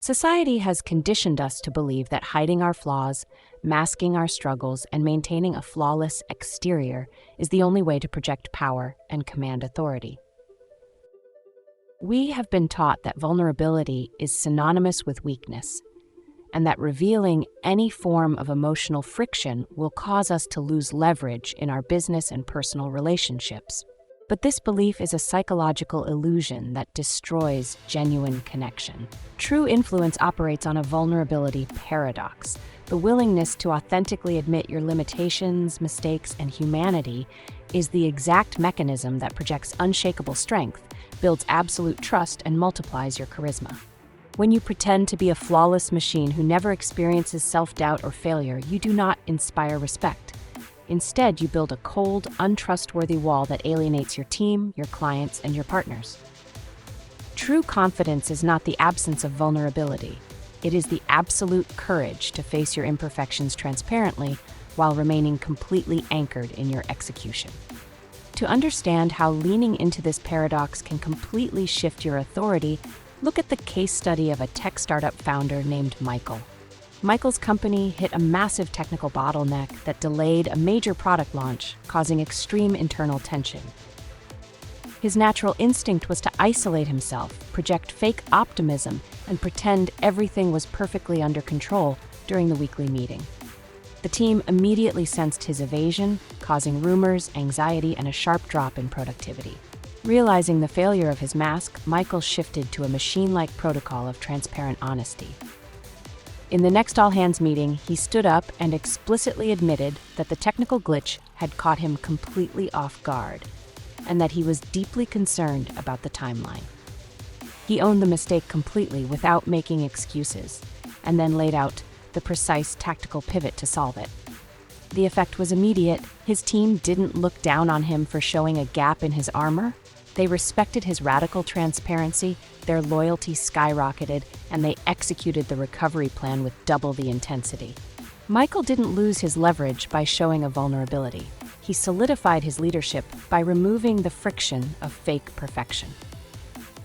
Society has conditioned us to believe that hiding our flaws, masking our struggles, and maintaining a flawless exterior is the only way to project power and command authority. We have been taught that vulnerability is synonymous with weakness, and that revealing any form of emotional friction will cause us to lose leverage in our business and personal relationships. But this belief is a psychological illusion that destroys genuine connection. True influence operates on a vulnerability paradox. The willingness to authentically admit your limitations, mistakes, and humanity is the exact mechanism that projects unshakable strength, builds absolute trust, and multiplies your charisma. When you pretend to be a flawless machine who never experiences self-doubt or failure, you do not inspire respect. Instead, you build a cold, untrustworthy wall that alienates your team, your clients, and your partners. True confidence is not the absence of vulnerability. It is the absolute courage to face your imperfections transparently while remaining completely anchored in your execution. To understand how leaning into this paradox can completely shift your authority, look at the case study of a tech startup founder named Michael. Michael's company hit a massive technical bottleneck that delayed a major product launch, causing extreme internal tension. His natural instinct was to isolate himself, project fake optimism, and pretend everything was perfectly under control during the weekly meeting. The team immediately sensed his evasion, causing rumors, anxiety, and a sharp drop in productivity. Realizing the failure of his mask, Michael shifted to a machine-like protocol of transparent honesty. In the next all-hands meeting, he stood up and explicitly admitted that the technical glitch had caught him completely off guard, and that he was deeply concerned about the timeline. He owned the mistake completely without making excuses, and then laid out the precise tactical pivot to solve it. The effect was immediate. His team didn't look down on him for showing a gap in his armor. They respected his radical transparency, their loyalty skyrocketed, and they executed the recovery plan with double the intensity. Michael didn't lose his leverage by showing a vulnerability. He solidified his leadership by removing the friction of fake perfection.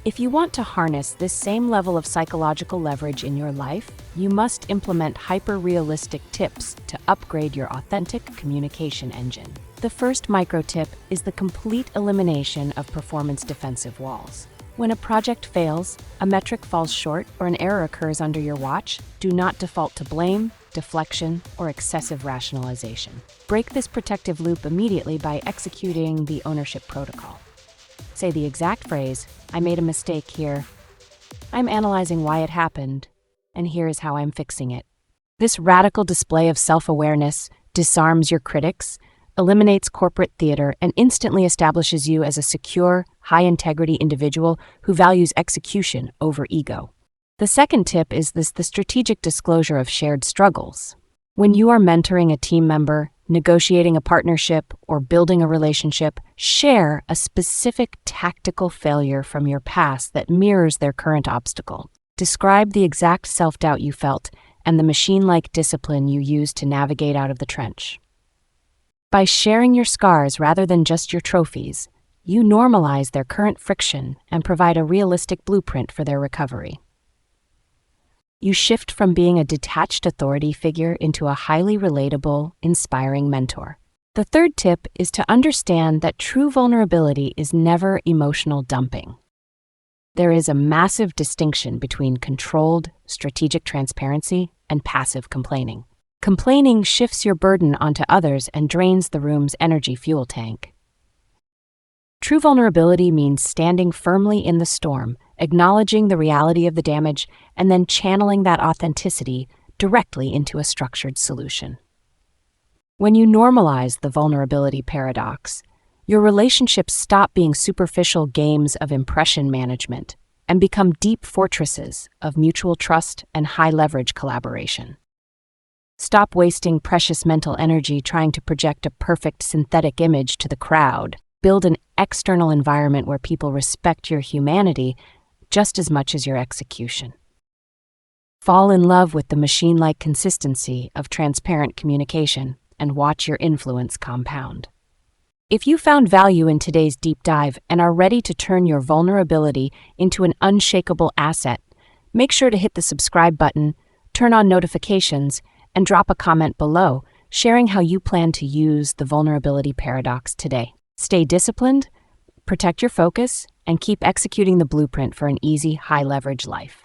If you want to harness this same level of psychological leverage in your life, you must implement hyper-realistic tips to upgrade your authentic communication engine. The first micro tip is the complete elimination of performance defensive walls. When a project fails, a metric falls short, or an error occurs under your watch, do not default to blame, deflection, or excessive rationalization. Break this protective loop immediately by executing the ownership protocol. Say the exact phrase, "I made a mistake here. I'm analyzing why it happened, and here is how I'm fixing it." This radical display of self-awareness disarms your critics, eliminates corporate theater, and instantly establishes you as a secure, high-integrity individual who values execution over ego. The second tip is the strategic disclosure of shared struggles. When you are mentoring a team member, negotiating a partnership, or building a relationship, share a specific tactical failure from your past that mirrors their current obstacle. Describe the exact self-doubt you felt and the machine-like discipline you used to navigate out of the trench. By sharing your scars rather than just your trophies, you normalize their current friction and provide a realistic blueprint for their recovery. You shift from being a detached authority figure into a highly relatable, inspiring mentor. The third tip is to understand that true vulnerability is never emotional dumping. There is a massive distinction between controlled, strategic transparency and passive complaining. Complaining shifts your burden onto others and drains the room's energy fuel tank. True vulnerability means standing firmly in the storm, acknowledging the reality of the damage, and then channeling that authenticity directly into a structured solution. When you normalize the vulnerability paradox, your relationships stop being superficial games of impression management and become deep fortresses of mutual trust and high-leverage collaboration. Stop wasting precious mental energy trying to project a perfect synthetic image to the crowd. Build an external environment where people respect your humanity just as much as your execution. Fall in love with the machine-like consistency of transparent communication and watch your influence compound. If you found value in today's deep dive and are ready to turn your vulnerability into an unshakable asset, Make sure to hit the subscribe button, turn on notifications, and drop a comment below, sharing how you plan to use the vulnerability paradox today. Stay disciplined, protect your focus, and keep executing the blueprint for an easy, high-leverage life.